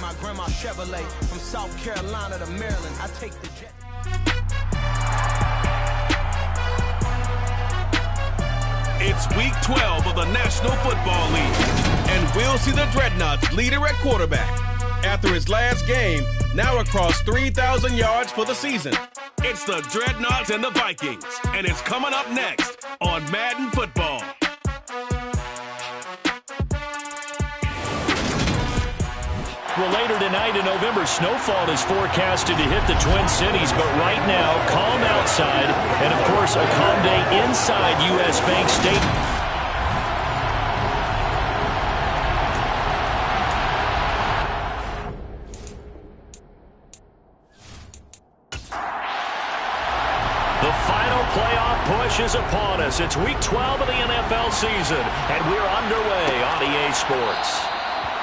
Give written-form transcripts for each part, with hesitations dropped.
my grandma's Chevrolet. From South Carolina to Maryland, I take the jet. It's week 12 of the National Football League, and we'll see the Dreadnoughts leader at quarterback. After his last game, now across 3,000 yards for the season. It's the Dreadnoughts and the Vikings, and it's coming up next on Madden Football. Well, later tonight in November, snowfall is forecasted to hit the Twin Cities, but right now, calm outside, and of course, a calm day inside U.S. Bank Stadium. The final playoff push is upon us. It's week 12 of the NFL season, and we're underway on EA Sports.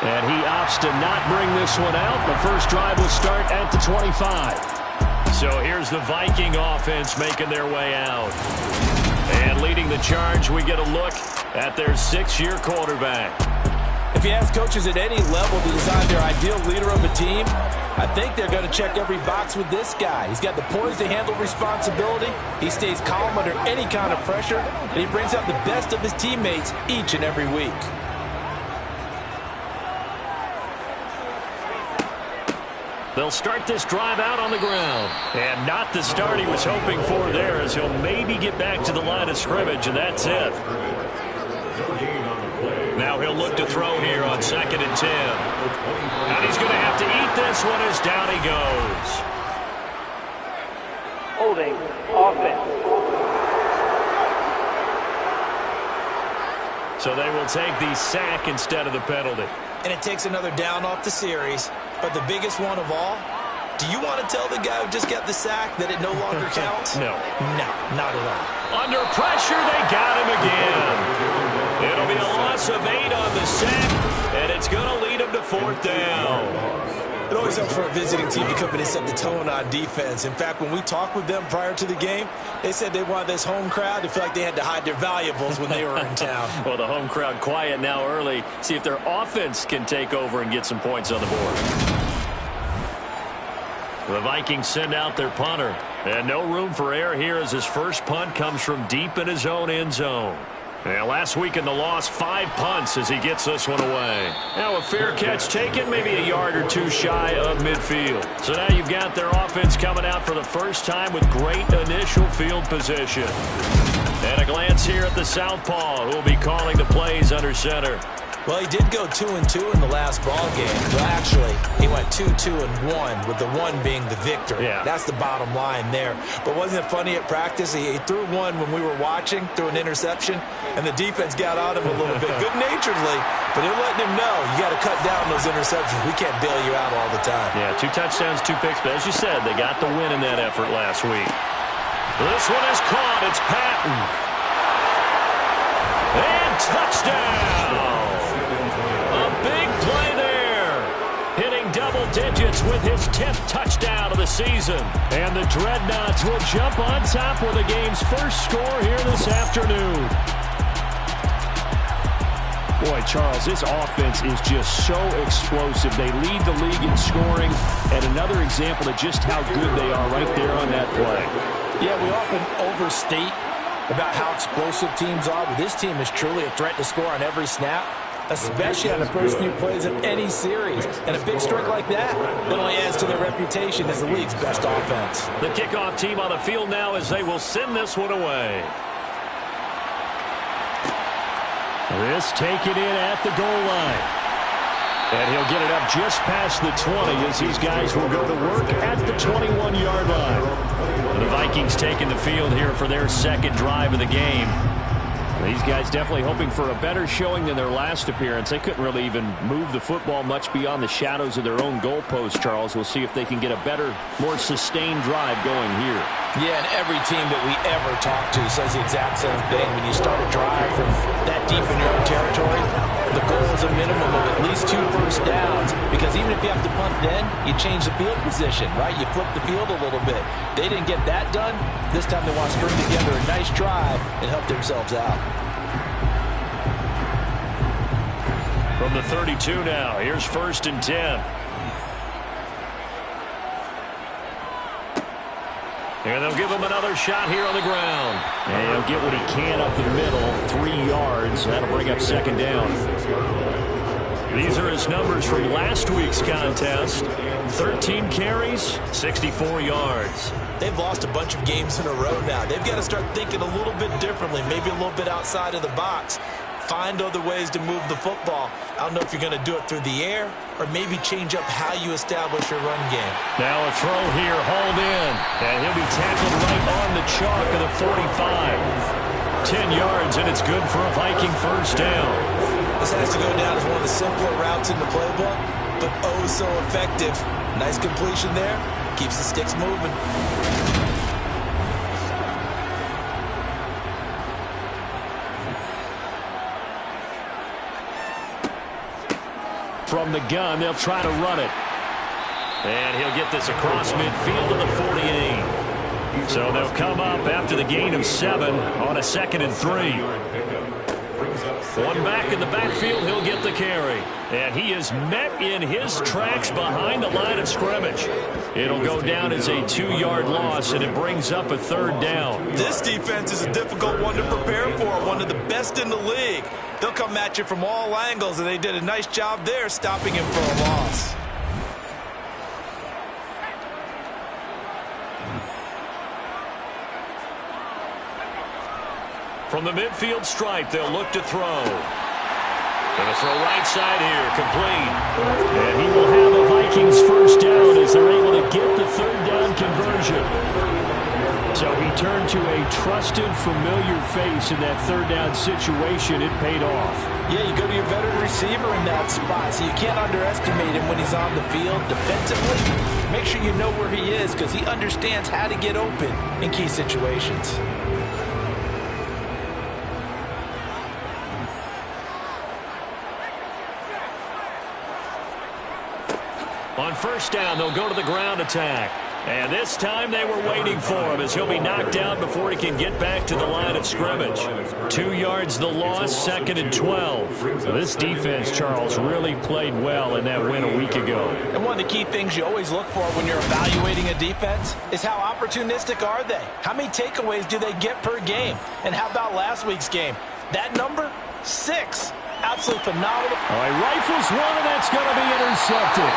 And he opts to not bring this one out. The first drive will start at the 25. So here's the Viking offense making their way out. And leading the charge, we get a look at their 6-year quarterback. If you ask coaches at any level to design their ideal leader of a team, I think they're going to check every box with this guy. He's got the poise to handle responsibility. He stays calm under any kind of pressure, and he brings out the best of his teammates each and every week. They'll start this drive out on the ground. And not the start he was hoping for there, as he'll maybe get back to the line of scrimmage, and that's it. Now he'll look to throw here on 2nd and 10. And he's going to have to eat this one as down he goes. Holding offense. So they will take the sack instead of the penalty. And it takes another down off the series. But the biggest one of all, do you want to tell the guy who just got the sack that it no longer counts? No. No, not at all. Under pressure, they got him again. It'll be a loss of 8 on the sack, and it's going to lead him to 4th down. It always helps for a visiting team to come in and set the tone on defense. In fact, when we talked with them prior to the game, they said they wanted this home crowd to feel like they had to hide their valuables when they were in town. Well, the home crowd quiet now early. See if their offense can take over and get some points on the board. The Vikings send out their punter. And no room for error here as his first punt comes from deep in his own end zone. And last week in the loss, 5 punts as he gets this one away. Now a fair catch taken, maybe a yard or two shy of midfield. So now you've got their offense coming out for the first time with great initial field position. And a glance here at the southpaw, who will be calling the plays under center. Well, he did go 2-2 in the last ball game. Well, actually, he went 2-2-1, with the 1 being the victory. Yeah. That's the bottom line there. But wasn't it funny at practice? He threw one when we were watching, threw an interception, and the defense got on him a little bit, good-naturedly. But they're letting him know, you got to cut down those interceptions. We can't bail you out all the time. Yeah, 2 touchdowns, 2 picks. But as you said, they got the win in that effort last week. This one is caught. It's Patton. And touchdown! Big play there. Hitting double digits with his 10th touchdown of the season. And the Dreadnoughts will jump on top with the game's first score here this afternoon. Boy, Charles, this offense is just so explosive. They lead the league in scoring. And another example of just how good they are right there on that play. Yeah, we often overstate about how explosive teams are, but this team is truly a threat to score on every snap, especially on the first few plays of any series. And a big streak like that only adds to their reputation as the league's best offense. The kickoff team on the field now as they will send this one away. This taken in at the goal line. And he'll get it up just past the 20 as these guys will go to work at the 21-yard line. The Vikings taking the field here for their second drive of the game. These guys definitely hoping for a better showing than their last appearance. They couldn't really even move the football much beyond the shadows of their own goalpost, Charles. We'll see if they can get a better, more sustained drive going here. Yeah, and every team that we ever talk to says the exact same thing. When you start a drive from that deep in your own territory, the goal is a minimum of at least 2 first downs, because even if you have to punt then, you change the field position, right? You flip the field a little bit. They didn't get that done. This time they want to string together a nice drive and help themselves out. From the 32 now, here's 1st and 10. And they'll give him another shot here on the ground. And he'll get what he can up the middle, 3 yards. That'll bring up second down. These are his numbers from last week's contest. 13 carries, 64 yards. They've lost a bunch of games in a row now. They've got to start thinking a little bit differently, maybe a little bit outside of the box. Find other ways to move the football. I don't know if you're going to do it through the air or maybe change up how you establish your run game. Now a throw here, hauled in, and he'll be tackled right on the chalk of the 45. 10 yards, and it's good for a Viking first down. This has to go down as one of the simpler routes in the playbook, but oh so effective. Nice completion there. Keeps the sticks moving. From the gun, they'll try to run it. And he'll get this across midfield to the 48. So they'll come up after the gain of 7 on a 2nd and 3. One back in the backfield, he'll get the carry. And he is met in his tracks behind the line of scrimmage. It'll go down as a 2-yard loss, and it brings up a 3rd down. This defense is a difficult one to prepare for, one of the best in the league. They'll come at you from all angles, and they did a nice job there stopping him for a loss. From the midfield stripe, they'll look to throw. Going to throw right side here, complete. And he will have a Vikings first down as they're able to get the 3rd down conversion. So he turned to a trusted, familiar face in that 3rd down situation. It paid off. Yeah, you go to your veteran receiver in that spot, so you can't underestimate him when he's on the field defensively. Make sure you know where he is because he understands how to get open in key situations. On first down, they'll go to the ground attack. And this time they were waiting for him as he'll be knocked down before he can get back to the line of scrimmage. 2 yards the loss, 2nd and 12. So this defense, Charles, really played well in that win a week ago. And one of the key things you always look for when you're evaluating a defense is how opportunistic are they? How many takeaways do they get per game? And how about last week's game? That number, 6. Absolutely phenomenal. All right, rifles one, and that's going to be intercepted.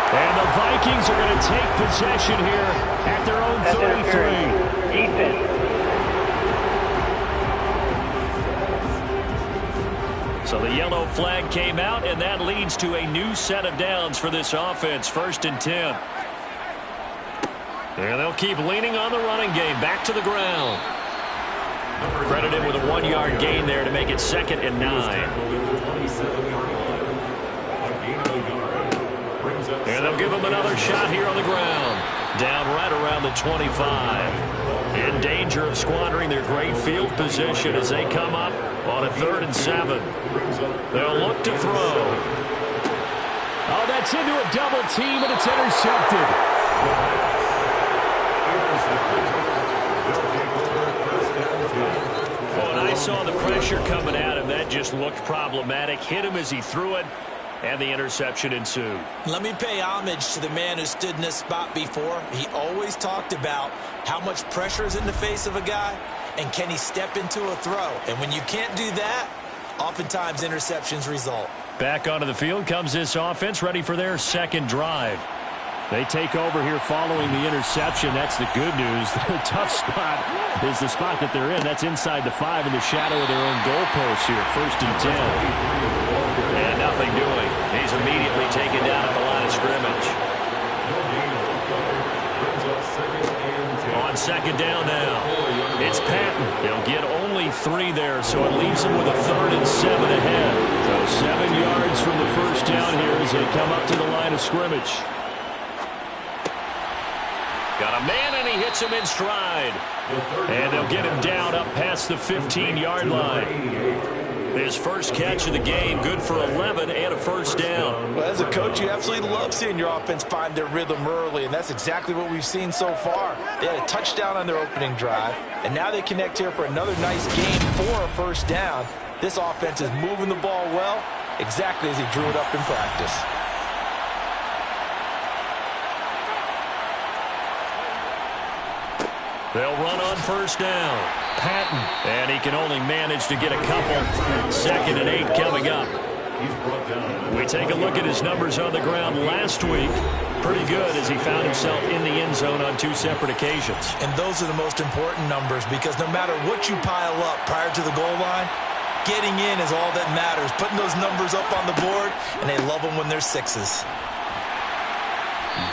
And the Vikings are going to take possession here at their own 33. Defense. So the yellow flag came out, and that leads to a new set of downs for this offense, 1st and 10. And they'll keep leaning on the running game, back to the ground. Credited with a 1-yard gain there to make it 2nd and 9. And they'll give him another shot here on the ground. Down right around the 25. In danger of squandering their great field position as they come up on a 3rd and 7. They'll look to throw. Oh, that's into a double team, and it's intercepted. When I saw the pressure coming at him, that just looked problematic. Hit him as he threw it. And the interception ensued. Let me pay homage to the man who stood in this spot before. He always talked about how much pressure is in the face of a guy and can he step into a throw. And when you can't do that, oftentimes interceptions result. Back onto the field comes this offense, ready for their 2nd drive. They take over here following the interception. That's the good news. The tough spot is the spot that they're in. That's inside the 5 in the shadow of their own goalpost here. 1st and 10. And nothing doing. He's immediately taken down at the line of scrimmage. On 2nd down now. It's Patton. They'll get only 3 there, so it leaves them with a 3rd and 7 ahead. So 7 yards from the first down here as they come up to the line of scrimmage. Got a man, and he hits him in stride. And they'll get him down up past the 15-yard line. His first catch of the game, good for 11 and a first down. Well, as a coach, you absolutely love seeing your offense find their rhythm early, and that's exactly what we've seen so far. They had a touchdown on their opening drive, and now they connect here for another nice game for a first down. This offense is moving the ball well, exactly as he drew it up in practice. They'll run on first down. Patton. And he can only manage to get a couple. 2nd and 8 coming up. We take a look at his numbers on the ground last week. Pretty good as he found himself in the end zone on 2 separate occasions. And those are the most important numbers because no matter what you pile up prior to the goal line, getting in is all that matters. Putting those numbers up on the board, and they love them when they're 6s.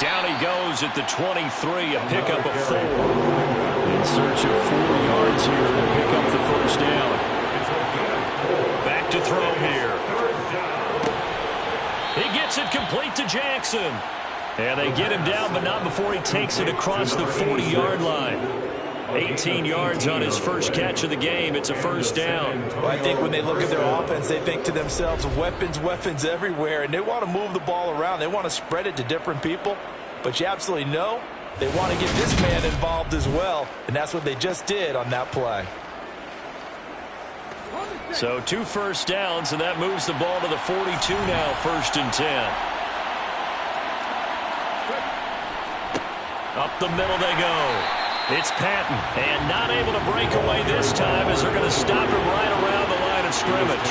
Down he goes at the 23, a pickup of 4. In search of 4 yards here to pick up the first down. Back to throw here. He gets it complete to Jackson. And they get him down, but not before he takes it across the 40-yard line. 18 yards on his first catch of the game. It's a first down. Well, I think when they look at their offense, they think to themselves, weapons, weapons everywhere, and they want to move the ball around. They want to spread it to different people, but you absolutely know they want to get this man involved as well, and that's what they just did on that play. So 2 first downs, and that moves the ball to the 42 now, 1st and 10. Up the middle they go. It's Patton, and not able to break away this time as they're going to stop him right around the line of scrimmage.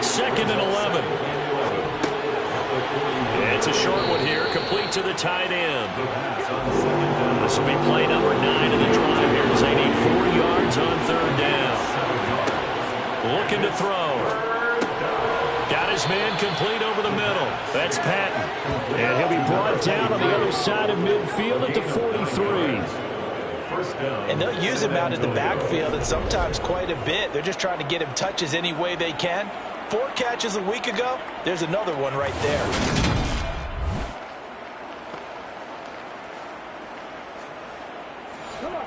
2nd and 11. It's a short one here, complete to the tight end. This will be play number 9 of the drive here as they need 4 yards on 3rd down. Looking to throw. Got his man complete over the middle. That's Patton. And he'll be brought down on the other side of midfield at the 43. And they'll use him out in the backfield, and sometimes quite a bit. They're just trying to get him touches any way they can. 4 catches a week ago. There's another one right there.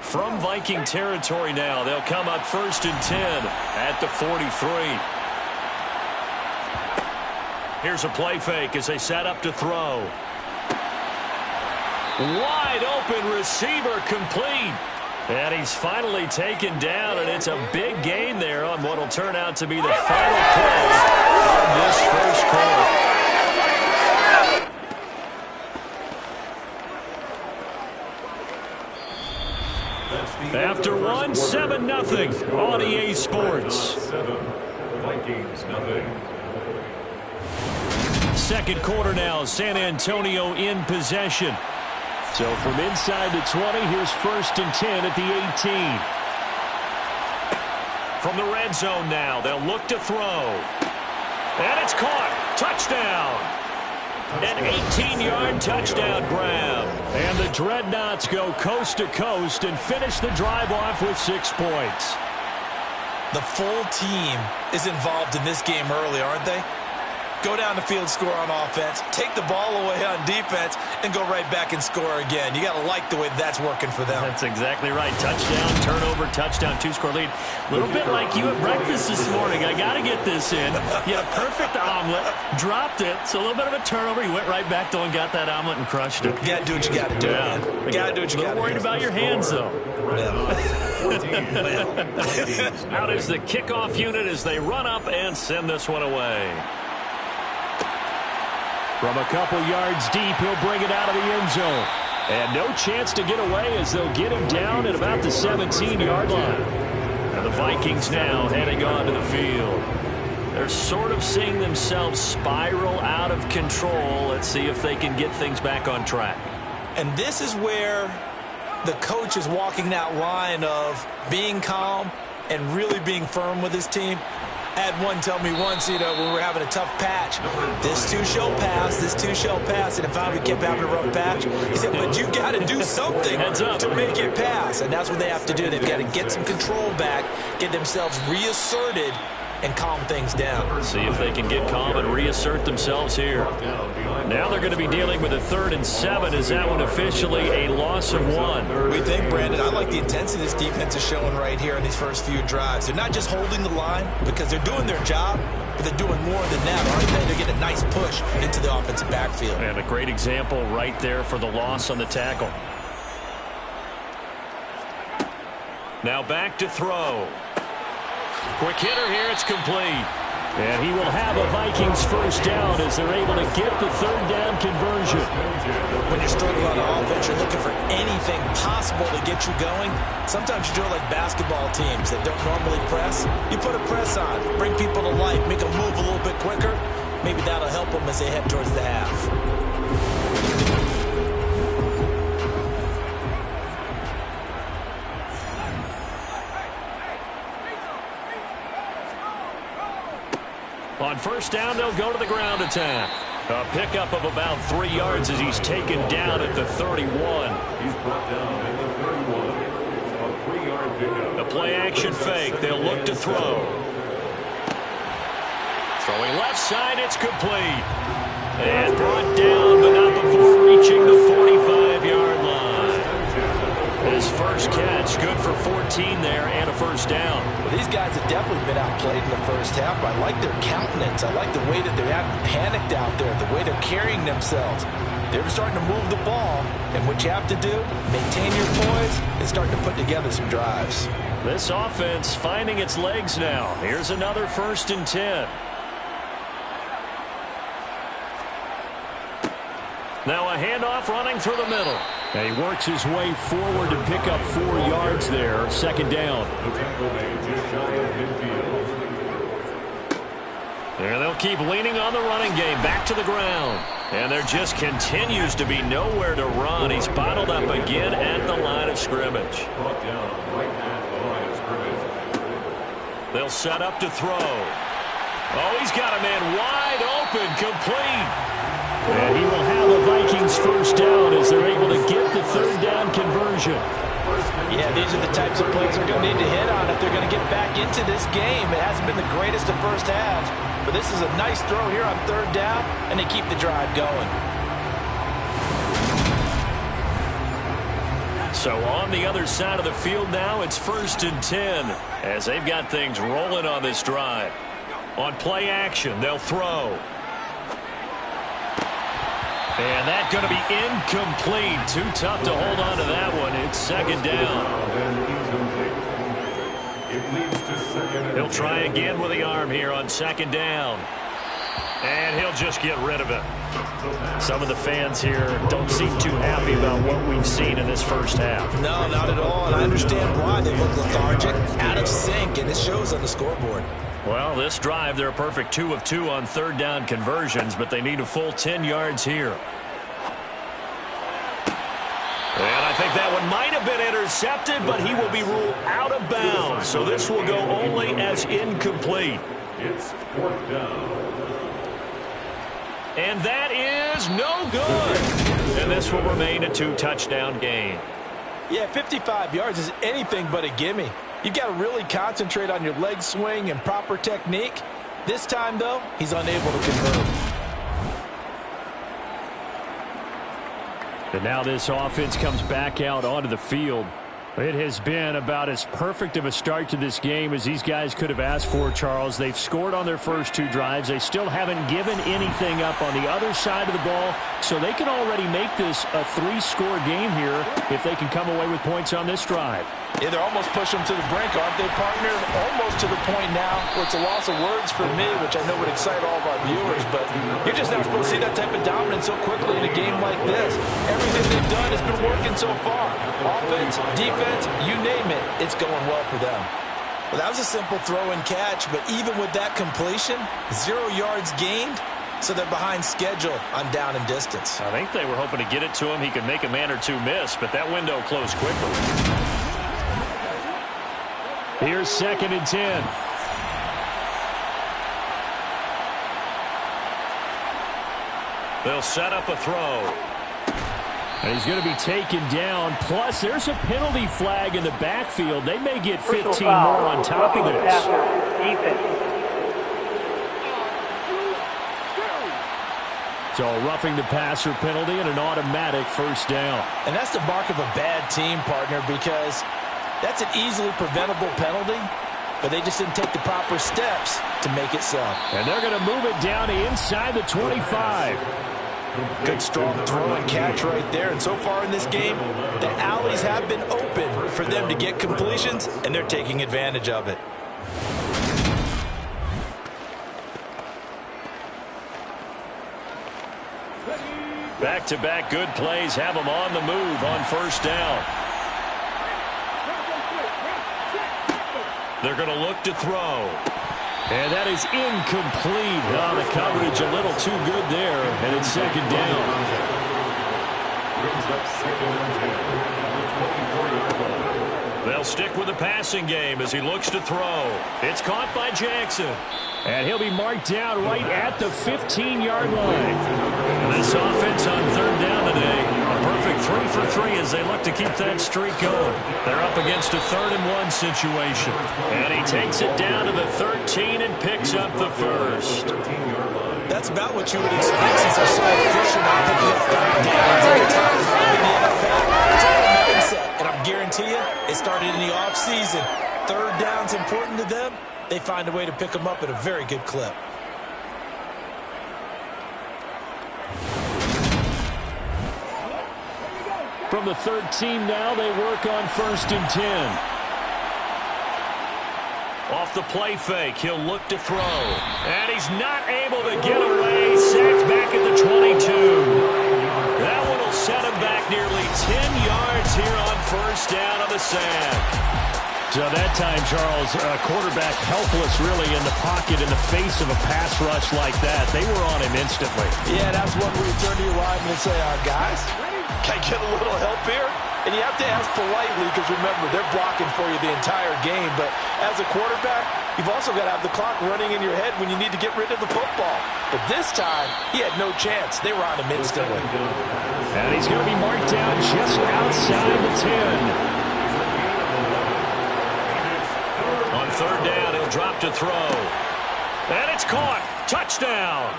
From Viking territory now, they'll come up 1st and 10 at the 43. Here's a play fake as they set up to throw. Wide open receiver complete. And he's finally taken down, and it's a big gain there on what will turn out to be the final play of this first quarter. After one, 7-0 on EA Sports. Vikings nothing. Second quarter now, San Antonio in possession. So from inside the 20, here's 1st and 10 at the 18. From the red zone now, they'll look to throw. And it's caught. Touchdown. An 18-yard touchdown grab. And the Dreadnoughts go coast to coast and finish the drive off with 6 points. The full team is involved in this game early, aren't they? Go down the field, score on offense, take the ball away on defense, and go right back and score again. You got to like the way that's working for them. That's exactly right. Touchdown, turnover, touchdown, 2-score lead. A little bit like you at breakfast this morning. I got to get this in. You had a perfect omelet, dropped it, so a little bit of a turnover. You went right back, though, and got that omelet and crushed it. You got to do what you got to do, man. You got to do what you got to do. Worried about your hands, though. Out is the kickoff unit as they run up and send this one away. From a couple yards deep, he'll bring it out of the end zone. And no chance to get away as they'll get him down at about the 17-yard line. And the Vikings now heading onto the field. They're sort of seeing themselves spiral out of control. Let's see if they can get things back on track. And this is where the coach is walking that line of being calm and really being firm with his team. I had one tell me once, when we were having a tough patch, this too shall pass, this too shall pass. And if I kept having a rough patch, he said, but you got to do something to make it pass. And that's what they have to do. They've got to get some control back, get themselves reasserted, and calm things down. See if they can get calm and reassert themselves here. Now they're going to be dealing with a 3rd and 7. Is that one officially a loss of 1? We think, Brandon, I like the intensity this defense is showing right here in these first few drives. They're not just holding the line because they're doing their job, but they're doing more than that. Aren't they? They're getting a nice push into the offensive backfield. And a great example right there for the loss on the tackle. Now back to throw. Quick hitter here, it's complete. And he will have a Vikings first down as they're able to get the third down conversion. When you're struggling on offense, you're looking for anything possible to get you going. Sometimes you do it like basketball teams that don't normally press. You put a press on, bring people to life, make them move a little bit quicker. Maybe that'll help them as they head towards the half. On first down, they'll go to the ground attack. A pickup of about 3 yards as he's taken down at the 31. He's brought down at the 31. A 3-yard pickup. A play-action fake. They'll look to throw. Throwing left side, it's complete. And brought down, but not before reaching the 45-yard line. His first catch, good for 14 there and a first down. Well, these guys have definitely been outplayed in the first half. I like their countenance. I like the way that they haven't panicked out there, the way they're carrying themselves. They're starting to move the ball, and what you have to do, maintain your poise and start to put together some drives. This offense finding its legs now. Here's another 1st and 10. Now a handoff running through the middle. And he works his way forward to pick up 4 yards there. 2nd down. And they'll keep leaning on the running game. Back to the ground. And there just continues to be nowhere to run. He's bottled up again at the line of scrimmage. They'll set up to throw. Oh, he's got a man wide open, complete. And he will have a Vikings first down as they're able to get the third down conversion. Yeah, these are the types of plays they're going to need to hit on if they're going to get back into this game. It hasn't been the greatest of first halves, but this is a nice throw here on third down, and they keep the drive going. So on the other side of the field now, it's 1st and 10 as they've got things rolling on this drive. On play action, they'll throw. And that's going to be incomplete. Too tough to hold on to that one. It's 2nd down. He'll try again with the arm here on 2nd down. And he'll just get rid of it. Some of the fans here don't seem too happy about what we've seen in this first half. No, not at all. And I understand why. They look lethargic, out of sync, and it shows on the scoreboard. Well, this drive, they're a perfect 2 of 2 on third down conversions, but they need a full 10 yards here. And I think that one might have been intercepted, but he will be ruled out of bounds. So this will go only as incomplete. It's 4th down. And that is no good. And this will remain a 2-touchdown game. Yeah, 55 yards is anything but a gimme. You've got to really concentrate on your leg swing and proper technique. This time, though, he's unable to convert. And now this offense comes back out onto the field. It has been about as perfect of a start to this game as these guys could have asked for, Charles. They've scored on their first 2 drives. They still haven't given anything up on the other side of the ball, so they can already make this a 3-score game here if they can come away with points on this drive. Yeah, they're almost pushing them to the brink, aren't they, partner? Almost to the point now where it's a loss of words for me, which I know would excite all of our viewers, but you're just not supposed to see that type of dominance so quickly in a game like this. Everything they've done has been working so far. Offense, defense, you name it, it's going well for them. Well, that was a simple throw and catch, but even with that completion, 0 yards gained, so they're behind schedule on down and distance. I think they were hoping to get it to him. He could make a man or 2 miss, but that window closed quickly. Here's 2nd and 10. They'll set up a throw. And he's going to be taken down. Plus, there's a penalty flag in the backfield. They may get 15 more on top of this. So a roughing the passer penalty and an automatic first down. And that's the mark of a bad team, partner, because that's an easily preventable penalty, but they just didn't take the proper steps to make it so. And they're going to move it down to inside the 25. Good strong throw and catch right there. And so far in this game, the alleys have been open for them to get completions, and they're taking advantage of it. Back-to-back good plays have them on the move on first down. They're going to look to throw. And that is incomplete. Oh, the coverage a little too good there, and it's second down. They'll stick with the passing game as he looks to throw. It's caught by Jackson. And he'll be marked down right at the 15-yard line. And this offense on third down today, a perfect 3 for 3 as they look to keep that streak going. They're up against a 3rd-and-1 situation. And he takes it down to the 13 and picks up the first. That's about what you would expect since they're so efficient at picking up third downs every time in the NFL. It's all a mindset, and I guarantee you, it started in the offseason. Third down's important to them. They find a way to pick them up at a very good clip. From the 13 now, they work on 1st and 10. Off the play fake, he'll look to throw. And he's not able to get away. Sacked back at the 22. That one will set him back nearly 10 yards here on first down on the sack. So that time, Charles, quarterback helpless really in the pocket in the face of a pass rush like that. They were on him instantly. Yeah, that's one where you turn to your lineman and say, guys, can I get a little help here? And you have to ask politely because, remember, they're blocking for you the entire game. But as a quarterback, you've also got to have the clock running in your head when you need to get rid of the football. But this time, he had no chance. They were on him instantly. And he's going to be marked down just outside the 10. On third down, he'll drop to throw. And it's caught. Touchdown.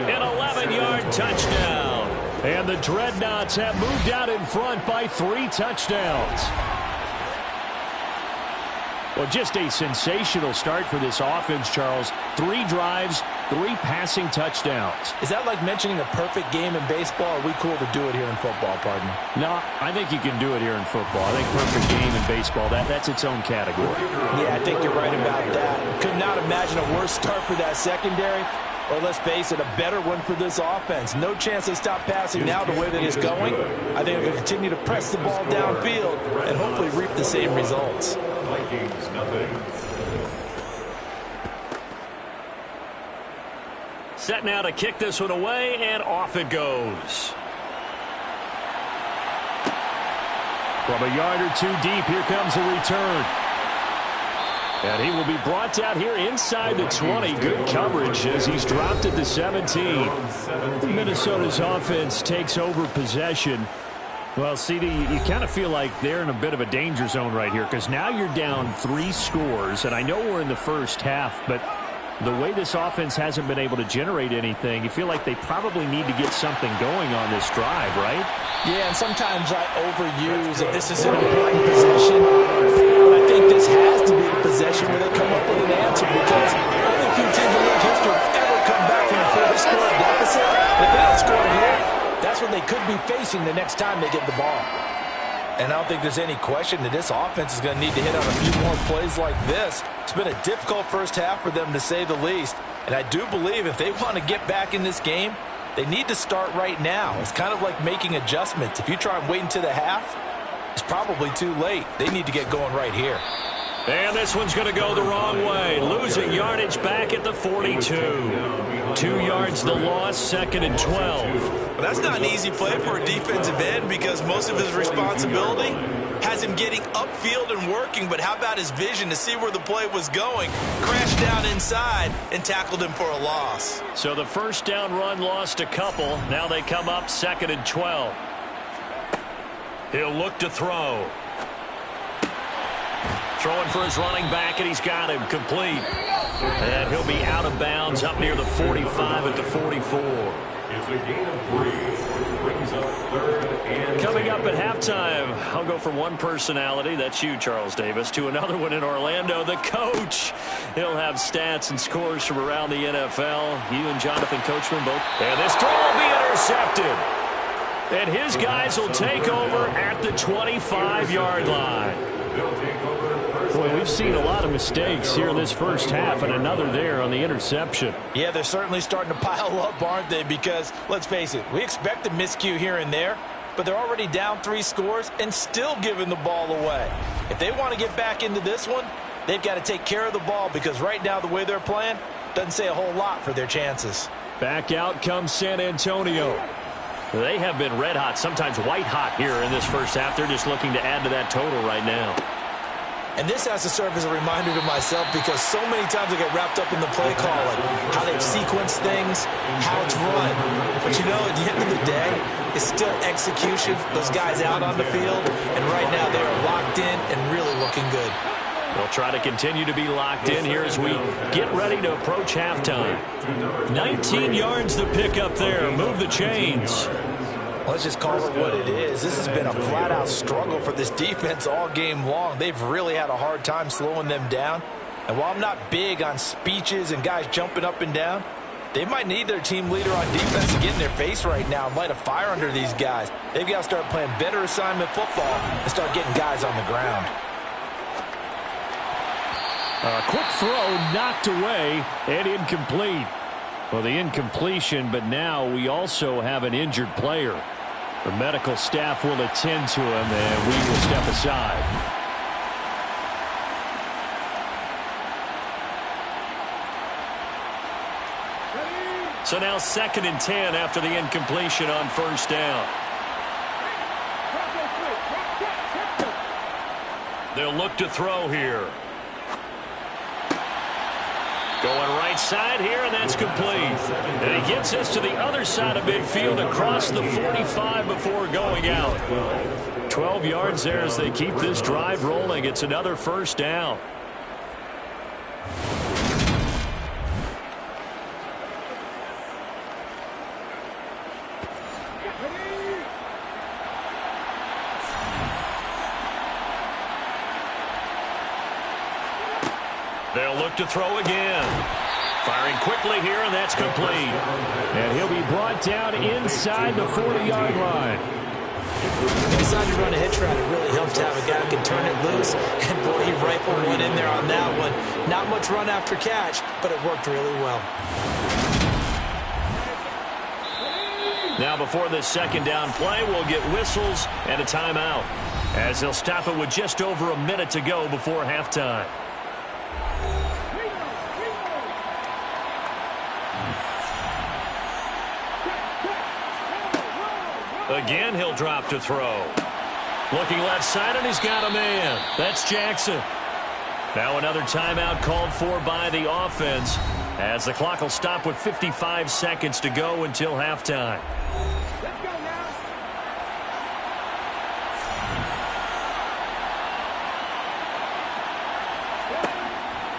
An 11-yard touchdown. And the Dreadnoughts have moved out in front by 3 touchdowns. Well, just a sensational start for this offense, Charles. 3 drives, 3 passing touchdowns. Is that like mentioning a perfect game in baseball? Or are we cool to do it here in football, pardon me? No, I think you can do it here in football. I think perfect game in baseball, that's its own category. Yeah, I think you're right about that. Could not imagine a worse start for that secondary. Or let's face it, a better one for this offense. No chance they stop passing now the way that it's going. I think they're going to continue to press the ball downfield and hopefully reap the same results. Vikings, nothing. Set now to kick this one away, and off it goes. From a yard or 2 deep, here comes a return. And he will be brought down here inside the 20. Good coverage as he's dropped at the 17. Minnesota's offense takes over possession. Well, CD, you kind of feel like they're in a bit of a danger zone right here because now you're down 3 scores. And I know we're in the first half, but the way this offense hasn't been able to generate anything, you feel like they probably need to get something going on this drive, right? Yeah, and sometimes I overuse that this is an important possession. But I think this has to be a possession where they come up with an answer because only a few teams in league history have ever come back from a 4-score deficit. And if they don't score here, that's what they could be facing the next time they get the ball. And I don't think there's any question that this offense is going to need to hit on a few more plays like this. It's been a difficult first half for them, to say the least. And I do believe if they want to get back in this game, they need to start right now. It's kind of like making adjustments. If you try and wait until the half, it's probably too late. They need to get going right here. And this one's going to go the wrong way. Losing yardage back at the 42. 2 yards the loss, 2nd and 12. Well, that's not an easy play for a defensive end because most of his responsibility has him getting upfield and working, but how about his vision to see where the play was going? Crashed down inside and tackled him for a loss. So the first down run lost a couple. Now they come up 2nd and 12. He'll look to throw. Throwing for his running back, and he's got him complete. And he'll be out of bounds up near the 45 at the 44. It's a gain of 3. Brings up 3rd and 10. Coming up at halftime, I'll go from one personality, that's you, Charles Davis, to another one in Orlando, the coach. He'll have stats and scores from around the NFL. You and Jonathan Coachman both. And this throw will be intercepted. And his guys will take over at the 25-yard line. They'll take over first Boy, we've seen a lot of mistakes here in this first half, and another there on the interception. Yeah, they're certainly starting to pile up, aren't they? Because, let's face it, we expect a miscue here and there, but they're already down 3 scores and still giving the ball away. If they want to get back into this one, they've got to take care of the ball, because right now the way they're playing doesn't say a whole lot for their chances. Back out comes San Antonio. They have been red hot, sometimes white hot here in this first half. They're just looking to add to that total right now. And this has to serve as a reminder to myself, because so many times I get wrapped up in the play call, like how they've sequenced things, how it's run. But you know, at the end of the day, it's still execution. Those guys out on the field, and right now they are locked in and really looking good. They'll try to continue to be locked in here as we get ready to approach halftime. 19 yards to pick up there. Move the chains. Let's just call it what it is. This has been a flat-out struggle for this defense all game long. They've really had a hard time slowing them down. And while I'm not big on speeches and guys jumping up and down, they might need their team leader on defense to get in their face right now and light a fire under these guys. They've got to start playing better assignment football and start getting guys on the ground. A quick throw knocked away and incomplete. Well, the incompletion, but now we also have an injured player. The medical staff will attend to him, and we will step aside. So now 2nd and 10 after the incompletion on first down. They'll look to throw here. Going right side here, and that's complete. And he gets us to the other side of midfield across the 45 before going out. 12 yards there as they keep this drive rolling. It's another first down. They'll look to throw again. Firing quickly here, and that's complete. And he'll be brought down inside the 40-yard line. Inside to run a hitch route, it really helps to have a guy who can turn it loose. And boy, he rifled one in there on that one. Not much run after catch, but it worked really well. Now before this 2nd down play, we'll get whistles and a timeout, as they'll stop it with just over a minute to go before halftime. Again, he'll drop to throw. Looking left side, and he's got a man. That's Jackson. Now another timeout called for by the offense, as the clock will stop with 55 seconds to go until halftime. Let's go now.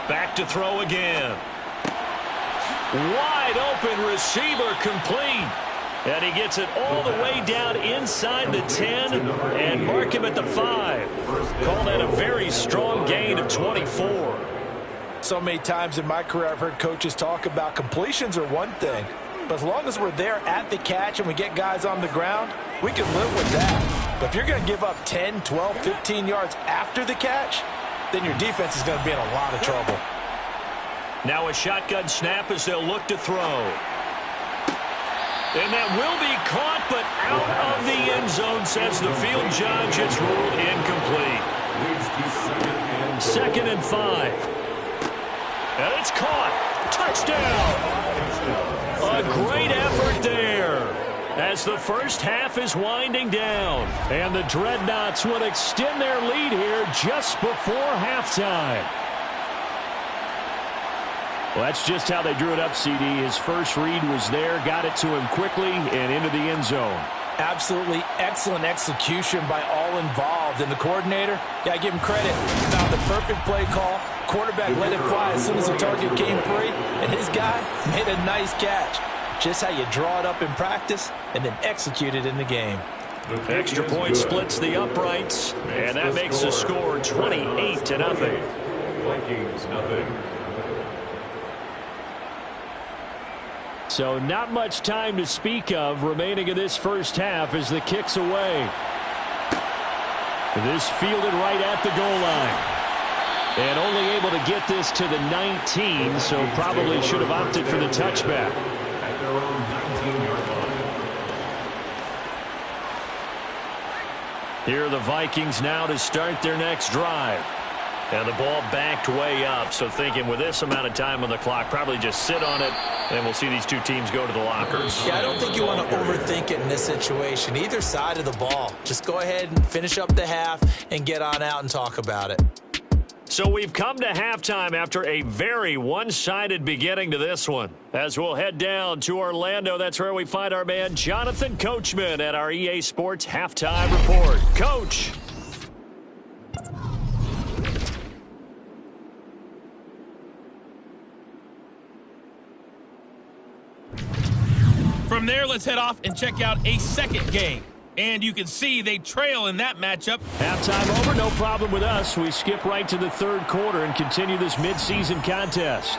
Back to throw again. Wide open receiver, complete. And he gets it all the way down inside the 10 and mark him at the 5. Call that a very strong gain of 24. So many times in my career I've heard coaches talk about completions are one thing, but as long as we're there at the catch and we get guys on the ground, we can live with that. But if you're going to give up 10, 12, 15 yards after the catch, then your defense is going to be in a lot of trouble. Now a shotgun snap as they'll look to throw. And that will be caught, but out of the end zone, says the field judge. It's ruled incomplete. 2nd and 5. And it's caught. Touchdown. A great effort there, as the first half is winding down. And the Dreadnoughts would extend their lead here just before halftime. Well, that's just how they drew it up, CD. His first read was there, got it to him quickly, and into the end zone. Absolutely excellent execution by all involved. And the coordinator, yeah, give him credit. Found the perfect play call. Quarterback let it fly as soon as the target came free. And his guy made a nice catch. Just how you draw it up in practice and then execute it in the game. Extra point splits the uprights, and that makes the score 28-0. Vikings, nothing. So not much time to speak of remaining in this first half as the kick's away. This fielded right at the goal line. And only able to get this to the 19, so probably should have opted for the touchback. At their own 19-yard line. Here are the Vikings now to start their next drive. And the ball backed way up, so thinking with this amount of time on the clock, probably just sit on it, and we'll see these two teams go to the lockers. Yeah, I don't think you want to overthink it in this situation. Either side of the ball. Just go ahead and finish up the half and get on out and talk about it. So we've come to halftime after a very one-sided beginning to this one. As we'll head down to Orlando, that's where we find our man Jonathan Coachman at our EA Sports Halftime Report. Coach. From there, let's head off and check out a second game. And you can see they trail in that matchup. Halftime over, no problem with us. We skip right to the third quarter and continue this midseason contest.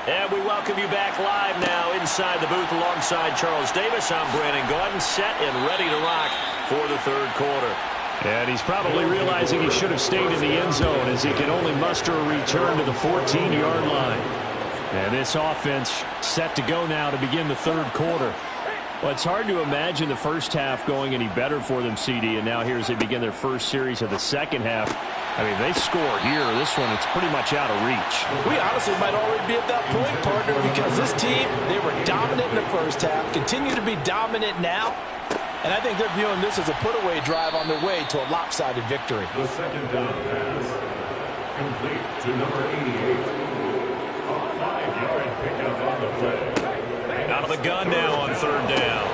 And we welcome you back live now inside the booth alongside Charles Davis. I'm Brandon Gordon, set and ready to rock for the third quarter. And he's probably realizing he should have stayed in the end zone as he can only muster a return to the 14-yard line. And this offense set to go now to begin the third quarter. Well, it's hard to imagine the first half going any better for them, CD, and now here as they begin their first series of the second half. I mean, they score here. This one, it's pretty much out of reach. We honestly might already be at that point, partner, because this team, they were dominant in the first half, continue to be dominant now, and I think they're viewing this as a put-away drive on their way to a lopsided victory. The second down pass complete to number 88. A 5-yard pickup on the play. Out of the gun now on third down.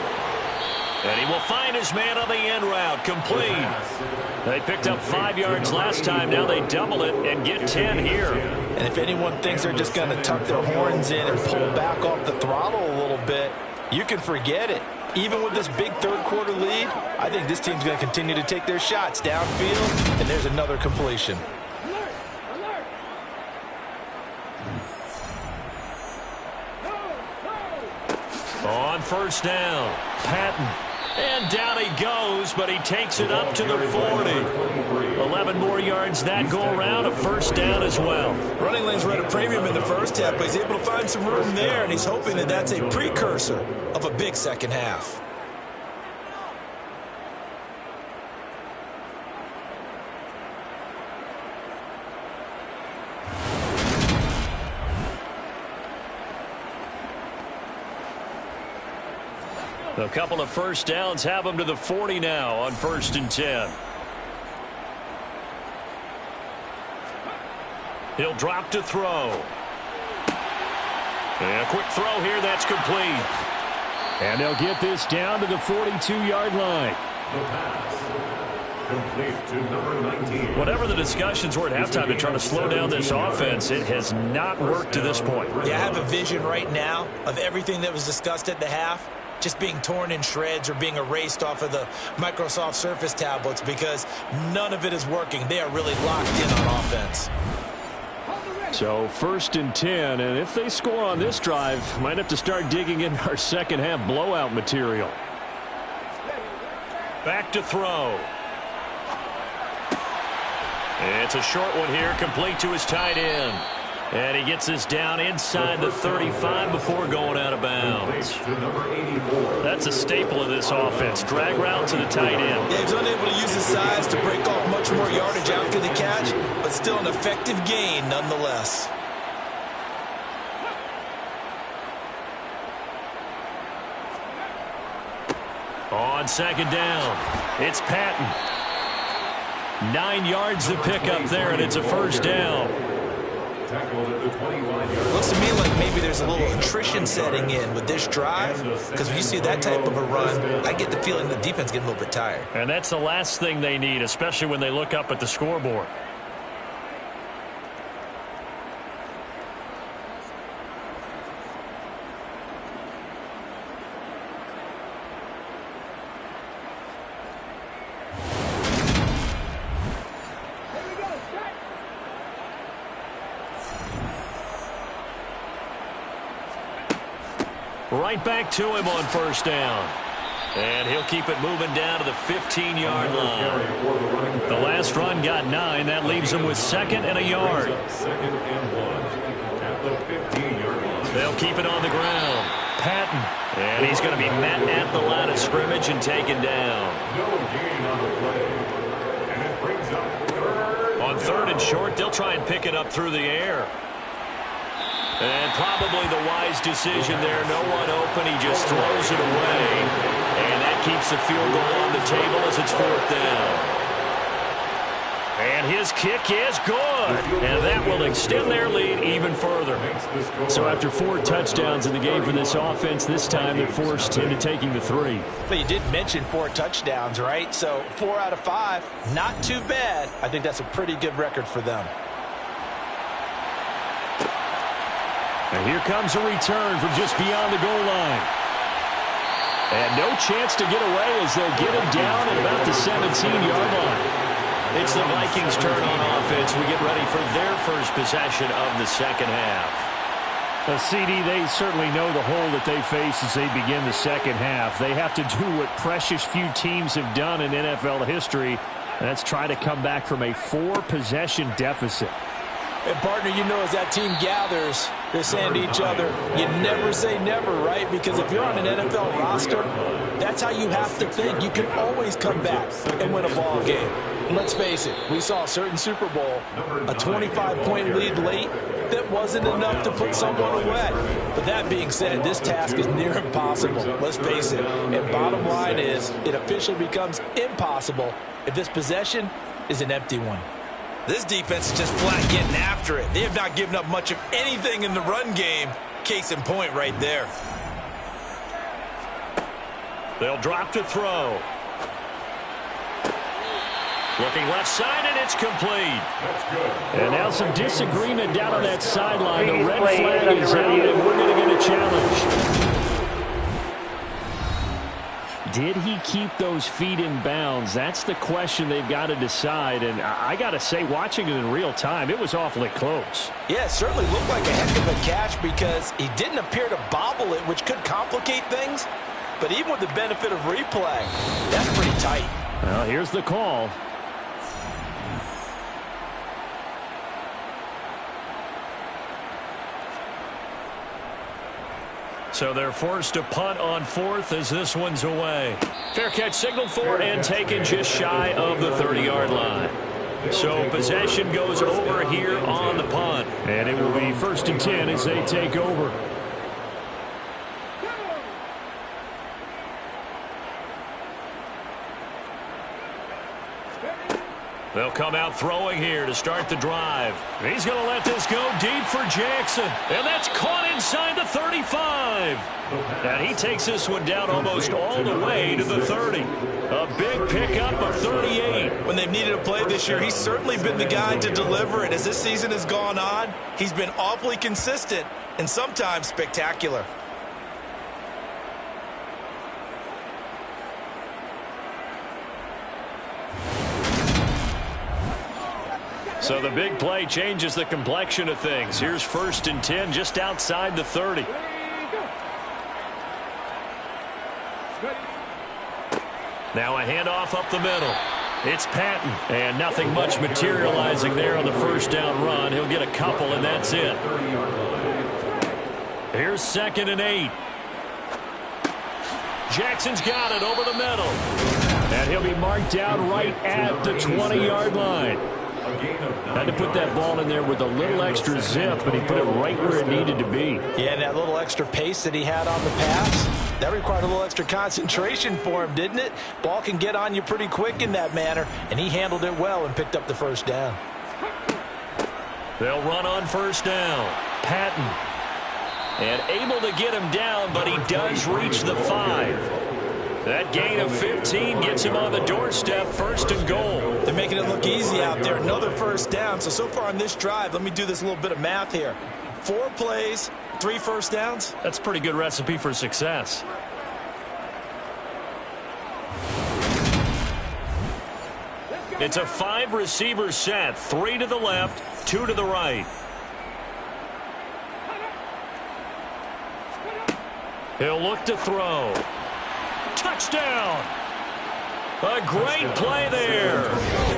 And he will find his man on the end route. Complete. They picked up 5 yards last time. Now they double it and get 10 here. And if anyone thinks they're just going to tuck their horns in and pull back off the throttle a little bit, you can forget it. Even with this big third quarter lead, I think this team's going to continue to take their shots downfield, and there's another completion. On first down, Patton. And down he goes, but he takes it up to the 40. 11 more yards that go around, a first down as well. Running lanes were at a premium in the first half, but he's able to find some room there, and he's hoping that that's a precursor of a big second half. A couple of first downs have him to the 40 now on 1st and 10. He'll drop to throw. And a quick throw here, that's complete. And they'll get this down to the 42-yard line. The pass complete to number 19. Whatever the discussions were at halftime to try to slow down this offense, it has not worked to this point. Yeah, I have a vision right now of everything that was discussed at the half just being torn in shreds or being erased off of the Microsoft Surface tablets because none of it is working. They are really locked in on offense. So 1st and 10, and if they score on this drive, might have to start digging in our second half blowout material. Back to throw. It's a short one here, complete to his tight end. And he gets this down inside the 35 before going out of bounds. That's a staple of this offense. Drag route to the tight end. Yeah, he's unable to use his size to break off much more yardage after the catch, but still an effective gain nonetheless. On second down, it's Patton. 9 yards to pick up there, and it's a first down. Looks to me like maybe there's a little attrition setting in with this drive, because when you see that type of a run, I get the feeling the defense getting a little bit tired. And that's the last thing they need, especially when they look up at the scoreboard. Right back to him on first down. And he'll keep it moving down to the 15-yard line. The last run got 9. That leaves him with 2nd and a yard. 2nd and 1 at the 15-yard line. They'll keep it on the ground. Patton. And he's going to be met at the line of scrimmage and taken down. No gain on the play. And it brings up 3rd. On 3rd and short, they'll try and pick it up through the air. And probably the wise decision there. No one open. He just throws it away. And that keeps the field goal on the table as it's 4th down. And his kick is good. And that will extend their lead even further. So after 4 touchdowns in the game for this offense, this time they're forced into taking the 3. But you did mention 4 touchdowns, right? So 4 out of 5, not too bad. I think that's a pretty good record for them. And here comes a return from just beyond the goal line. And no chance to get away as they'll get him down at about the 17-yard line. It's the Vikings' turn on offense. We get ready for their first possession of the second half. CD, they certainly know the hole that they face as they begin the second half. They have to do what precious few teams have done in NFL history, and that's try to come back from a 4-possession deficit. And, partner, you know as that team gathers, they're saying to each other, you never say never, right? Because if you're on an NFL roster, that's how you have to think. You can always come back and win a ball game. And let's face it, we saw a certain Super Bowl, a 25-point lead late that wasn't enough to put someone away. But that being said, this task is near impossible. Let's face it. And bottom line is, it officially becomes impossible if this possession is an empty one. This defense is just flat getting after it. They have not given up much of anything in the run game. Case in point right there. They'll drop to throw. Looking left side, and it's complete. And now some disagreement down on that sideline. The red flag is out, and we're going to get a challenge. Did he keep those feet in bounds? That's the question they've got to decide. And I got to say, watching it in real time, it was awfully close. Yeah, it certainly looked like a heck of a catch because he didn't appear to bobble it, which could complicate things. But even with the benefit of replay, that's pretty tight. Well, here's the call. So they're forced to punt on 4th as this one's away. Fair catch signaled for and taken just shy of the 30-yard line. So possession goes over here on the punt. And it will be 1st and 10 as they take over. They'll come out throwing here to start the drive. He's going to let this go deep for Jackson. And that's caught inside the 35. And he takes this one down almost all the way to the 30. A big pickup of 38. When they've needed a play this year, he's certainly been the guy to deliver it. As this season has gone on, he's been awfully consistent and sometimes spectacular. So the big play changes the complexion of things. Here's 1st and 10 just outside the 30. Now a handoff up the middle. It's Patton. And nothing much materializing there on the 1st down run. He'll get a couple, and that's it. Here's 2nd and 8. Jackson's got it over the middle. And he'll be marked down right at the 20-yard line. Had to put that ball in there with a little extra zip, but he put it right where it needed to be. Yeah, and that little extra pace that he had on the pass, that required a little extra concentration for him, didn't it? Ball can get on you pretty quick in that manner, and he handled it well and picked up the 1st down. They'll run on 1st down. Patton. And able to get him down, but he does reach the 5. That gain of 15 gets him on the doorstep, 1st and goal. They're making it look easy out there. Another 1st down. So far on this drive, let me do this little bit of math here. 4 plays, 3 1st downs. That's a pretty good recipe for success. It's a 5-receiver set, 3 to the left, 2 to the right. He'll look to throw. Touchdown! A great play there.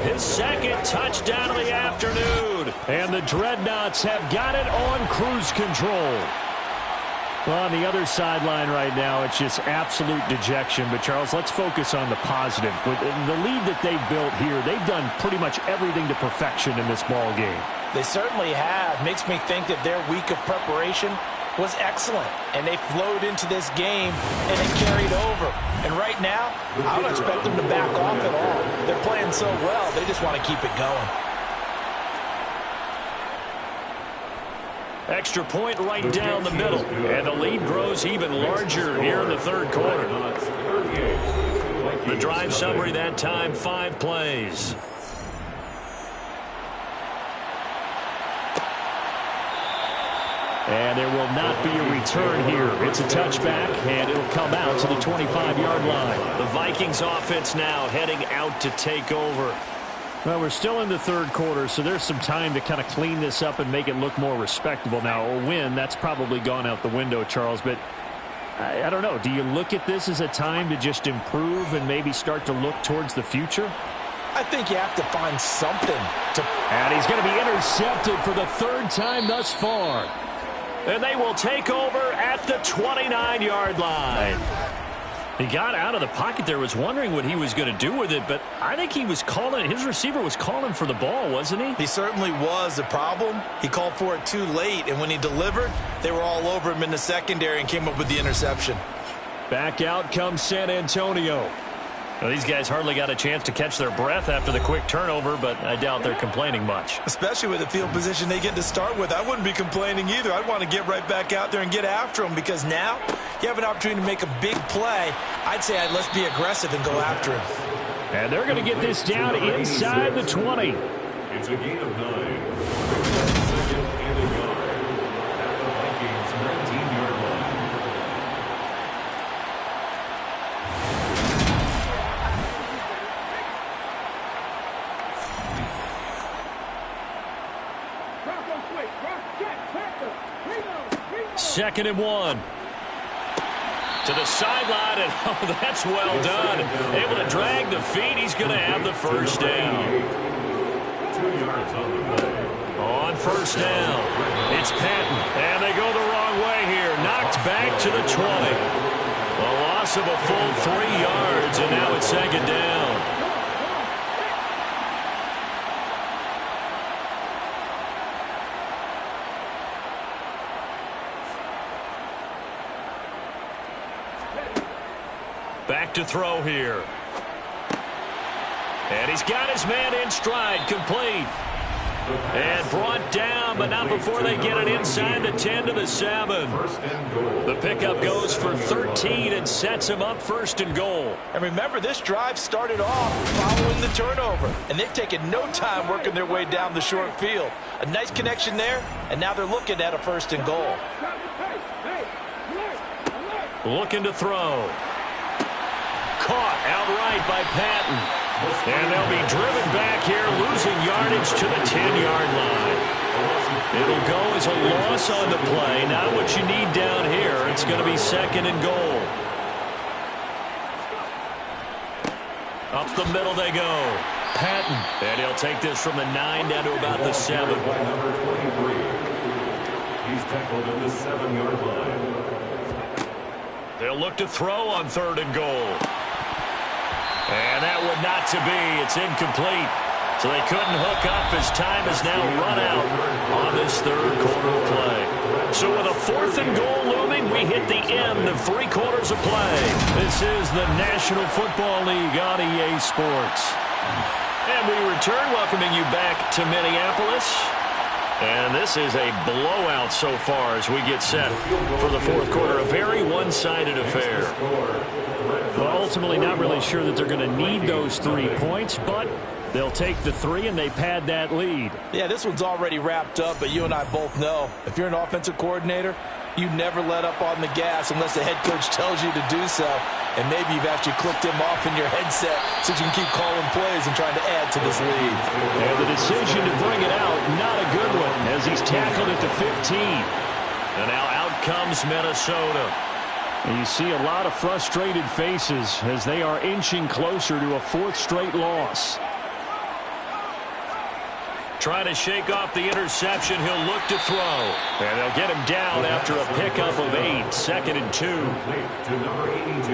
His second touchdown of the afternoon. And the Dreadnoughts have got it on cruise control. Well, on the other sideline right now, it's just absolute dejection. But, Charles, let's focus on the positive. With the lead that they've built here, they've done pretty much everything to perfection in this ball game. They certainly have. Makes me think that their week of preparation was excellent, and they flowed into this game, and it carried over. And right now, I don't expect them to back off at all. They're playing so well, they just want to keep it going. Extra point right down the middle, and the lead grows even larger here in the third quarter. The drive summary that time, 5 plays. And there will not be a return here. It's a touchback, and it'll come out to the 25-yard line. The Vikings offense now heading out to take over. Well, we're still in the third quarter, so there's some time to kind of clean this up and make it look more respectable. Now, a win, that's probably gone out the window, Charles, but I don't know. Do you look at this as a time to just improve and maybe start to look towards the future? I think you have to find something to... And he's going to be intercepted for the third time thus far. And they will take over at the 29-yard line. He got out of the pocket there, was wondering what he was going to do with it, but I think he was calling, his receiver was calling for the ball, wasn't he? He certainly was. The problem, he called for it too late, and when he delivered, they were all over him in the secondary and came up with the interception. Back out comes San Antonio. Well, these guys hardly got a chance to catch their breath after the quick turnover, but I doubt they're complaining much. Especially with the field position they get to start with. I wouldn't be complaining either. I'd want to get right back out there and get after them, because now you have an opportunity to make a big play. I'd say let's be aggressive and go after him. And they're going to get this down inside the 20. It's a gain of 9. Second and a yard at the Vikings' 19-yard line. Second and 1. To the sideline, and oh, that's well done. Able to drag the feet. He's going to have the first down. 2 yards on the play. On first down, it's Patton, and they go the wrong way here. Knocked back to the 20. A loss of a full 3 yards, and now it's second down. Back to throw here. And he's got his man in stride, complete. And brought down, but not before they get it inside the 10 to the 7. The pickup goes for 13 and sets him up first and goal. And remember, this drive started off following the turnover, and they've taken no time working their way down the short field. A nice connection there, and now they're looking at a first and goal. Looking to throw. Caught outright by Patton. And they'll be driven back here, losing yardage to the 10-yard line. It'll go as a loss on the play. Not what you need down here. It's going to be second and goal. Up the middle they go. Patton. And he'll take this from the 9 down to about the 7. Number 23. He's tackled at the 7-yard line. They'll look to throw on third and goal. And that would not to be. It's incomplete. So they couldn't hook up as time is now run out on this third quarter of play. So with a fourth and goal looming, we hit the end of 3 quarters of play. This is the National Football League on EA Sports. And we return, welcoming you back to Minneapolis. And this is a blowout so far as we get set for the fourth quarter. A very one-sided affair. Well, ultimately not really sure that they're going to need those 3 points, but they'll take the 3 and they pad that lead. Yeah, this one's already wrapped up, but you and I both know if you're an offensive coordinator, you never let up on the gas unless the head coach tells you to do so. And maybe you've actually clicked him off in your headset so you can keep calling plays and trying to add to this lead. And the decision to bring it out, not a good one, as he's tackled at the 15. And now out comes Minnesota. And you see a lot of frustrated faces as they are inching closer to a 4th straight loss. Trying to shake off the interception. He'll look to throw. And they'll get him down after a pickup of 8. 2nd and 2. To number 82.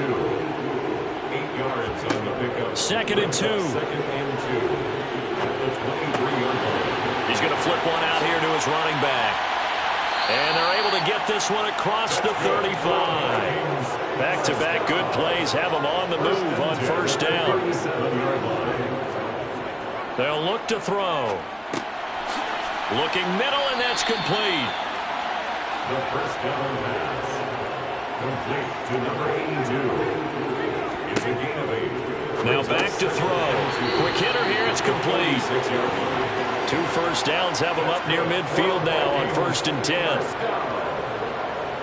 8 yards on the pickup. 2nd and 2. 2nd and 2. At the 23-yard line. He's going to flip one out here to his running back. And they're able to get this one across the 35. Back-to-back good plays have them on the move on 1st down. They'll look to throw. Looking middle, and that's complete. The 1st down pass. Complete to number 82. It's a gain of 8. Now back to throw. Quick hitter here, it's complete. 6-yard line. 2 first downs have them up near midfield now on 1st and 10.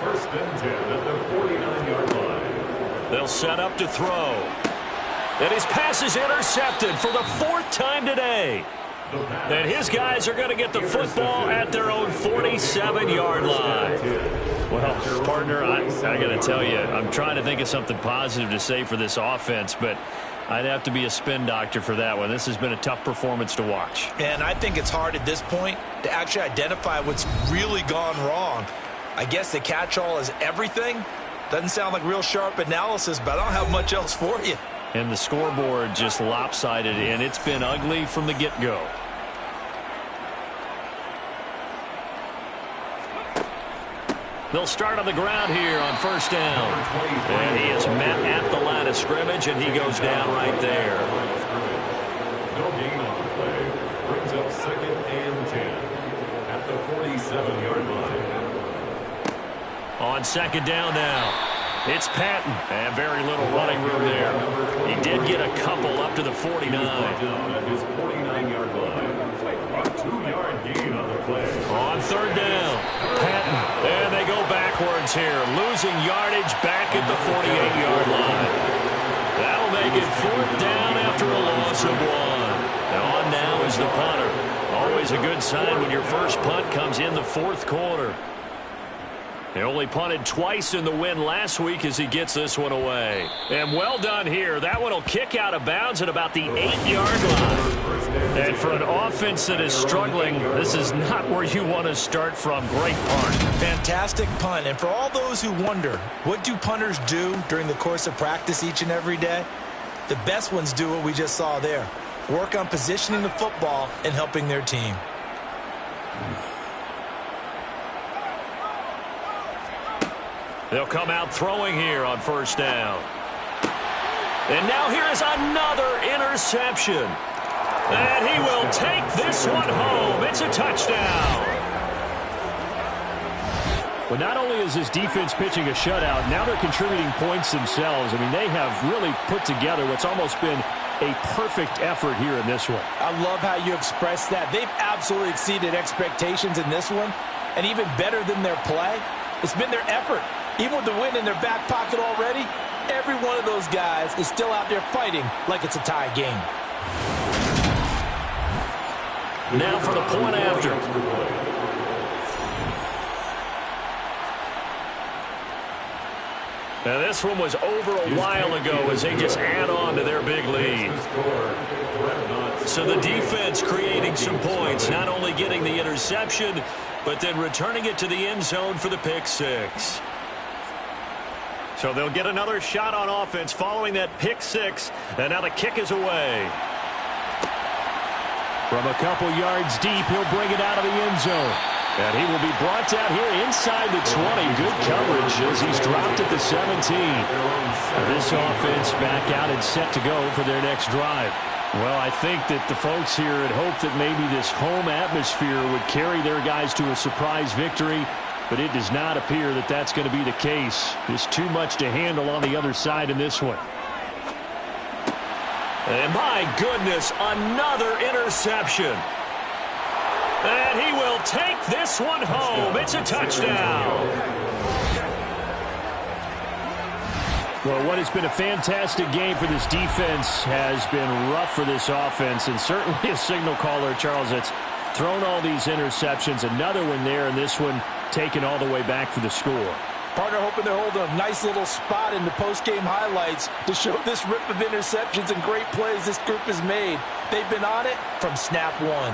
1st and 10 at the 49-yard line. They'll set up to throw. And his pass is intercepted for the 4th time today. And his guys are going to get the football at their own 47-yard line. Well, partner, I got to tell you, I'm trying to think of something positive to say for this offense, but I'd have to be a spin doctor for that one. This has been a tough performance to watch. And I think it's hard at this point to actually identify what's really gone wrong. I guess the catch-all is everything. Doesn't sound like real sharp analysis, but I don't have much else for you. And the scoreboard just lopsided, and it's been ugly from the get-go. They'll start on the ground here on 1st down. And he is met at the line of scrimmage, and he goes down right there. No gain on the play. Brings up 2nd and 10 at the 47-yard line. On 2nd down now. It's Patton, and very little running room there. He did get a couple up to the 49. Down at his 49-yard line. A 2-yard gain on the play. On 3rd down, Patton, and they go backwards here, losing yardage back at the 48-yard line. That'll make it 4th down after a loss of 1. And on now is the punter. Always a good sign when your first punt comes in the 4th quarter. They only punted twice in the win last week as he gets this one away. And well done here. That one will kick out of bounds at about the 8-yard line. And for an offense that is struggling, this is not where you want to start from. Great punt. Fantastic punt. And for all those who wonder, what do punters do during the course of practice each and every day? The best ones do what we just saw there. Work on positioning the football and helping their team. They'll come out throwing here on 1st down. And now here is another interception. And he will take this one home. It's a touchdown. Well, not only is this defense pitching a shutout, now they're contributing points themselves. I mean, they have really put together what's almost been a perfect effort here in this one. I love how you express that. They've absolutely exceeded expectations in this one. And even better than their play, it's been their effort. Even with the win in their back pocket already, every one of those guys is still out there fighting like it's a tie game. Now for the point after. Now this one was over a while ago as they just add on to their big lead. So the defense creating some points, not only getting the interception, but then returning it to the end zone for the pick 6. So they'll get another shot on offense following that pick 6. And now the kick is away. From a couple yards deep, he'll bring it out of the end zone. And he will be brought down here inside the 20. Good coverage as he's dropped at the 17. This offense back out and set to go for their next drive. Well, I think that the folks here had hoped that maybe this home atmosphere would carry their guys to a surprise victory. But it does not appear that that's going to be the case. There's too much to handle on the other side in this one. And my goodness, another interception. And he will take this one home. It's a touchdown. Well, what has been a fantastic game for this defense has been rough for this offense. And certainly a signal caller, Charles, that's thrown all these interceptions. Another one there, and this one taken all the way back for the score. Partner hoping they're holding a nice little spot in the post-game highlights to show this rip of interceptions and great plays this group has made. They've been on it from snap one.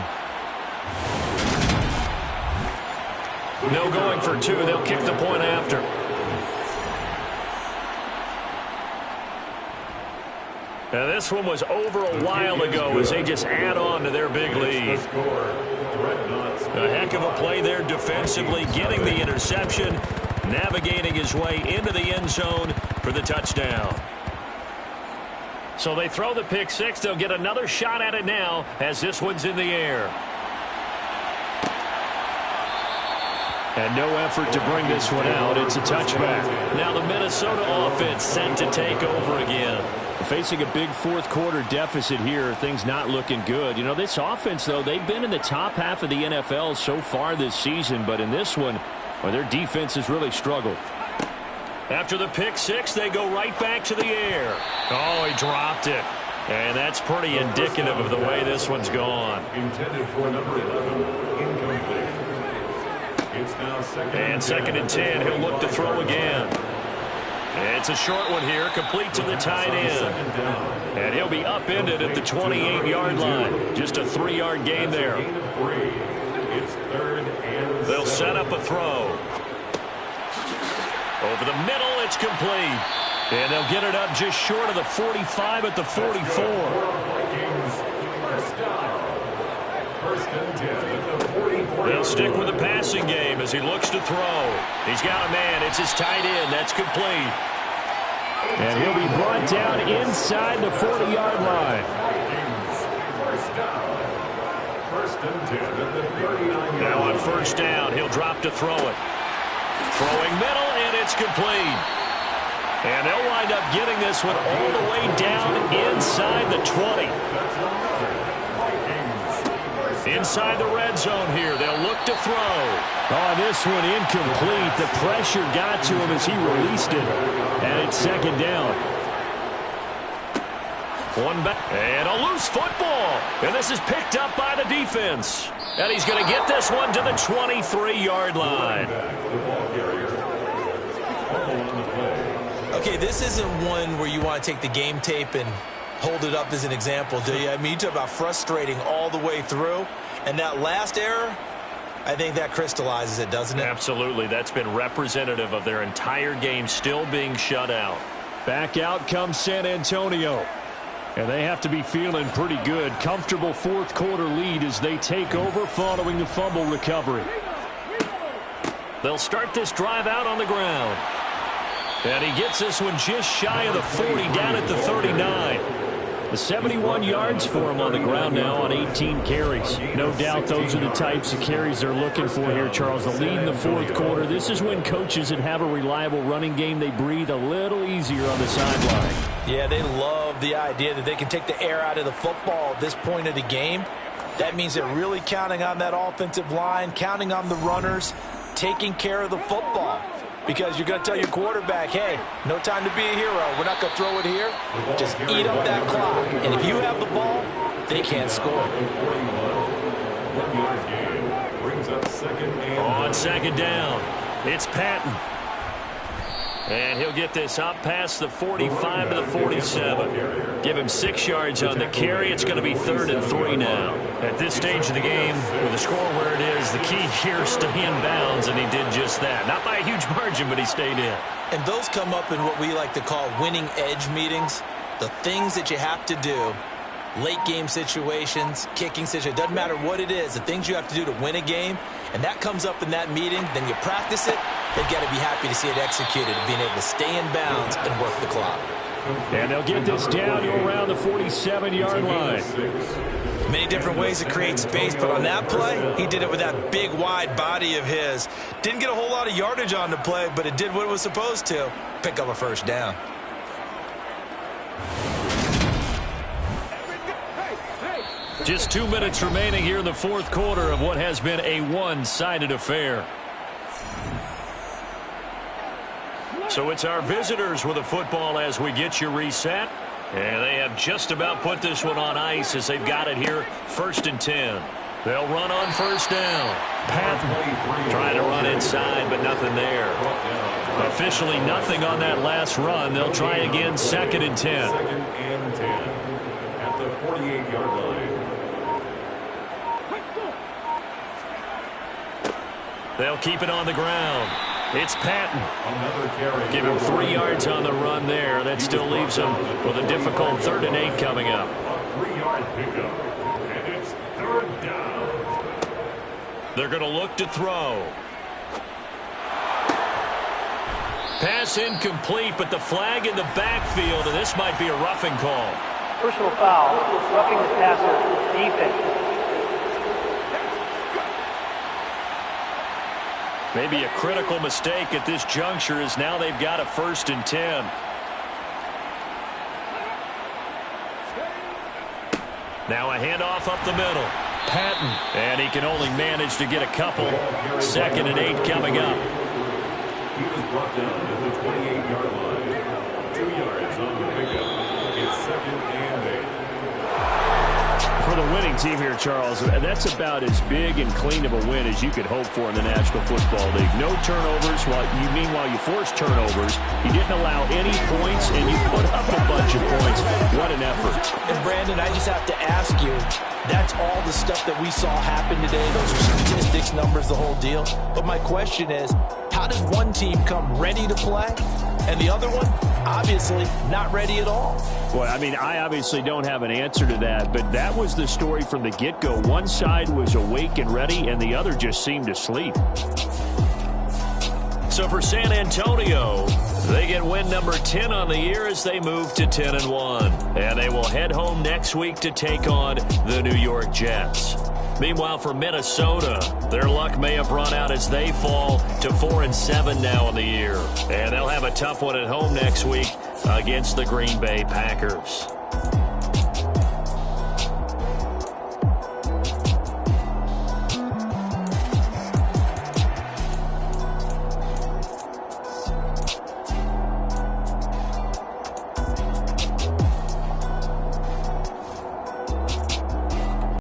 No going for two. They'll kick the point after. Now this one was over a while ago as they just add on to their big lead. A heck of a play there defensively, getting the interception, navigating his way into the end zone for the touchdown. So they throw the pick six. They'll get another shot at it now as this one's in the air. And no effort to bring this one out. It's a touchback. Now the Minnesota offense set to take over again. Facing a big fourth quarter deficit here, things not looking good. You know, this offense, though, they've been in the top half of the NFL so far this season, but in this one, well, their defense has really struggled. After the pick six, they go right back to the air. Oh, he dropped it. And that's pretty indicative of the way this one's gone. Intended for number 11, incomplete. It's now second and 10. He'll look to throw again. It's a short one here, complete to the tight end. And he'll be upended at the 28-yard line. Just a 3-yard gain there. It's third and They'll set up a throw. Over the middle, it's complete. And they'll get it up just short of the 45 at the 44. First and 10 at the 44. They'll stick with the passing game as he looks to throw. He's got a man. It's his tight end. That's complete. And he'll be brought down inside the 40-yard line. First and 10 at the 39-yard line. Now on first down, he'll drop to throw it. Throwing middle, and it's complete. And they'll wind up getting this one all the way down inside the 20. Inside the red zone here, they'll look to throw. Oh, this one incomplete. The pressure got to him as he released it. And it's second down. One back. And a loose football. And this is picked up by the defense. And he's going to get this one to the 23-yard line. Okay, this isn't one where you want to take the game tape and hold it up as an example, do you? I mean, you talk about frustrating all the way through. And that last error, I think that crystallizes it, doesn't it? Absolutely. That's been representative of their entire game still being shut out. Back out comes San Antonio. And they have to be feeling pretty good. Comfortable fourth quarter lead as they take over following the fumble recovery. They'll start this drive out on the ground. And he gets this one just shy of the 40 down at the 39. The 71 yards for him on the ground now on 18 carries. No doubt those are the types of carries they're looking for here, Charles. The lead in the fourth quarter. This is when coaches that have a reliable running game, they breathe a little easier on the sideline. Yeah, they love the idea that they can take the air out of the football at this point of the game. That means they're really counting on that offensive line, counting on the runners, taking care of the football. Because you're going to tell your quarterback, hey, no time to be a hero. We're not going to throw it here. Just eat up that clock. And if you have the ball, they can't score. On second down, it's Patton. And he'll get this up past the 45 to the 47. Give him 6 yards on the carry. It's going to be 3rd and 3 now. At this stage of the game, with the score where it is, the key here is stay in bounds, and he did just that. Not by a huge margin, but he stayed in. And those come up in what we like to call winning edge meetings. The things that you have to do, late game situations, kicking situations, doesn't matter what it is, the things you have to do to win a game, and that comes up in that meeting, then you practice it. They've got to be happy to see it executed and being able to stay in bounds and work the clock. And they'll get this down to around the 47-yard line. Many different ways to create space, but on that play, he did it with that big, wide body of his. Didn't get a whole lot of yardage on the play, but it did what it was supposed to. Pick up a first down. Just 2 minutes remaining here in the fourth quarter of what has been a one-sided affair. So it's our visitors with the football as we get you reset. And they have just about put this one on ice as they've got it here, 1st and 10. They'll run on first down. Patton trying to run inside, but nothing there. Officially nothing on that last run. They'll try again, 2nd and 10. 2nd and 10 at the 48-yard line. They'll keep it on the ground. It's Patton. Another carry. Give him 3 yards on the run there. That still leaves him with a difficult 3rd and 8 coming up. A 3-yard pickup. And it's 3rd down. They're going to look to throw. Pass incomplete, but the flag in the backfield, and this might be a roughing call. Personal foul. Roughing the passer. Defense. Maybe a critical mistake at this juncture, as now they've got a 1st and 10. Now a handoff up the middle. Patton. And he can only manage to get a couple. 2nd and 8 coming up. He was brought down at the 28-yard line. 2 yards on the pickup. It's 2nd and 8. For the winning team here, Charles, that's about as big and clean of a win as you could hope for in the National Football League. No turnovers. Meanwhile, you forced turnovers. You didn't allow any points, and you put up a bunch of points. What an effort. And, Brandon, I just have to ask you, that's all the stuff that we saw happen today. Those are statistics, numbers, the whole deal. But my question is, how does one team come ready to play, and the other one, obviously, not ready at all? Well, I mean, I obviously don't have an answer to that, but that was the story from the get-go. One side was awake and ready, and the other just seemed to sleep. So for San Antonio, they get win number 10 on the year as they move to 10-1. And they will head home next week to take on the New York Jets. Meanwhile, for Minnesota, their luck may have run out as they fall to 4-7 now in the year. And they'll have a tough one at home next week against the Green Bay Packers.